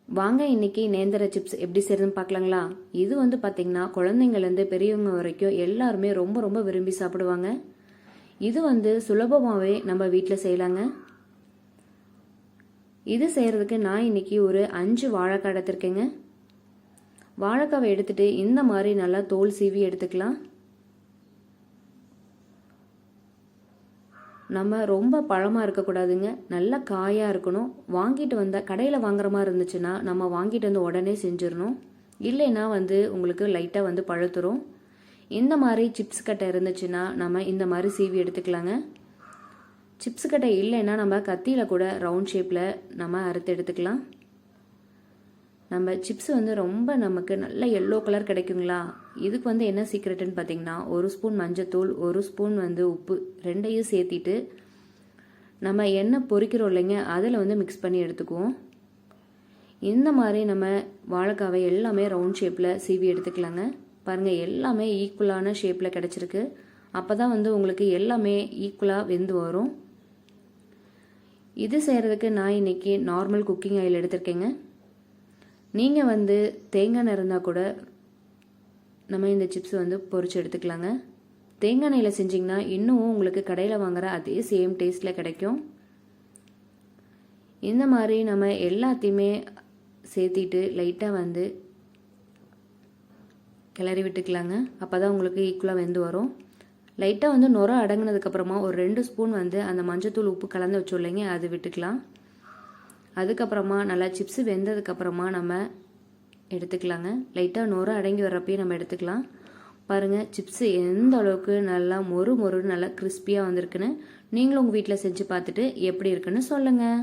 வாங்க இன்னைக்கு நேந்திர சிப்ஸ் எப்படி செய்யறதுன்னு பார்க்கலாங்களா. இது வந்து பார்த்தீங்கன்னா குழந்தைங்கள்லேருந்து பெரியவங்க வரைக்கும் எல்லாருமே ரொம்ப ரொம்ப விரும்பி சாப்பிடுவாங்க. இது வந்து சுலபமாகவே நம்ம வீட்டில் செய்யலாங்க. இது செய்கிறதுக்கு நான் இன்னைக்கு ஒரு 5 வாழைக்காய் எடுத்திருக்கேங்க. வாழைக்காவை எடுத்துட்டு இந்த மாதிரி நல்லா தோல் சீவி எடுத்துக்கலாம். நம்ம ரொம்ப பழமாக இருக்கக்கூடாதுங்க, நல்ல காயாக இருக்கணும். வாங்கிட்டு வந்தால் கடையில் வாங்குற மாதிரி இருந்துச்சுன்னா நம்ம வாங்கிட்டு வந்து உடனே செஞ்சிடணும். இல்லைன்னா வந்து உங்களுக்கு லைட்டாக வந்து பழுத்துரும். இந்த மாதிரி சிப்ஸ் கட்டை இருந்துச்சுன்னா நம்ம இந்த மாதிரி சீவி எடுத்துக்கலாங்க. சிப்ஸ் கட்டை இல்லைன்னா நம்ம கத்தியில் கூட ரவுண்ட் ஷேப்பில் நம்ம அறுத்து எடுத்துக்கலாம். நம்ம சிப்ஸ் வந்து ரொம்ப நமக்கு நல்ல எல்லோ கலர் கிடைக்குங்களா. இதுக்கு வந்து என்ன சீக்ரெட்டுன்னு பார்த்தீங்கன்னா, 1 ஸ்பூன் மஞ்சத்தூள், 1 ஸ்பூன் வந்து உப்பு, ரெண்டையும் சேர்த்திட்டு நம்ம எண்ணெய் பொரிக்கிறோம் இல்லைங்க, அதில் வந்து மிக்ஸ் பண்ணி எடுத்துக்குவோம். இந்த மாதிரி நம்ம வாழைக்காவை எல்லாமே ரவுண்ட் ஷேப்பில் சீவி எடுத்துக்கலாங்க. பாருங்கள், எல்லாமே ஈக்குவலான ஷேப்பில் கிடச்சிருக்கு. அப்போ தான் வந்து உங்களுக்கு எல்லாமே ஈக்குவலாக வெந்து வரும். இது செய்கிறதுக்கு நான் இன்றைக்கி நார்மல் குக்கிங் ஆயில் எடுத்திருக்கேங்க. நீங்கள் வந்து தேங்காய் எண்ணெய் இருந்தால் கூட நம்ம இந்த சிப்ஸ் வந்து பொரிச்சு எடுத்துக்கலாங்க. தேங்காய் எண்ணெயில் செஞ்சிங்கன்னா இன்னும் உங்களுக்கு கடையில் வாங்குகிற அதே சேம் டேஸ்ட்டில் கிடைக்கும். இந்த மாதிரி நம்ம எல்லாத்தையுமே சேர்த்திட்டு லைட்டாக வந்து கிளறி விட்டுக்கலாங்க. அப்போ தான் உங்களுக்கு ஈக்குவலாக வெந்து வரும். லைட்டாக வந்து நுர அடங்கினதுக்கப்புறமா ஒரு 2 ஸ்பூன் வந்து அந்த மஞ்சத்தூள் உப்பு கலந்து வச்சோம் இல்லைங்க, அது விட்டுக்கலாம். அதுக்கப்புறமா நல்லா சிப்ஸு வெந்ததுக்கப்புறமா நம்ம எடுத்துக்கலாங்க. லைட்டாக நுர அடங்கி வர்றப்பையும் நம்ம எடுத்துக்கலாம். பாருங்கள், சிப்ஸு எந்த அளவுக்கு நல்லா மொறு மொறுன்னு நல்லா கிறிஸ்பியாக வந்திருக்குன்னு நீங்களும் உங்கள் வீட்டில் செஞ்சு பார்த்துட்டு எப்படி இருக்குன்னு சொல்லுங்கள்.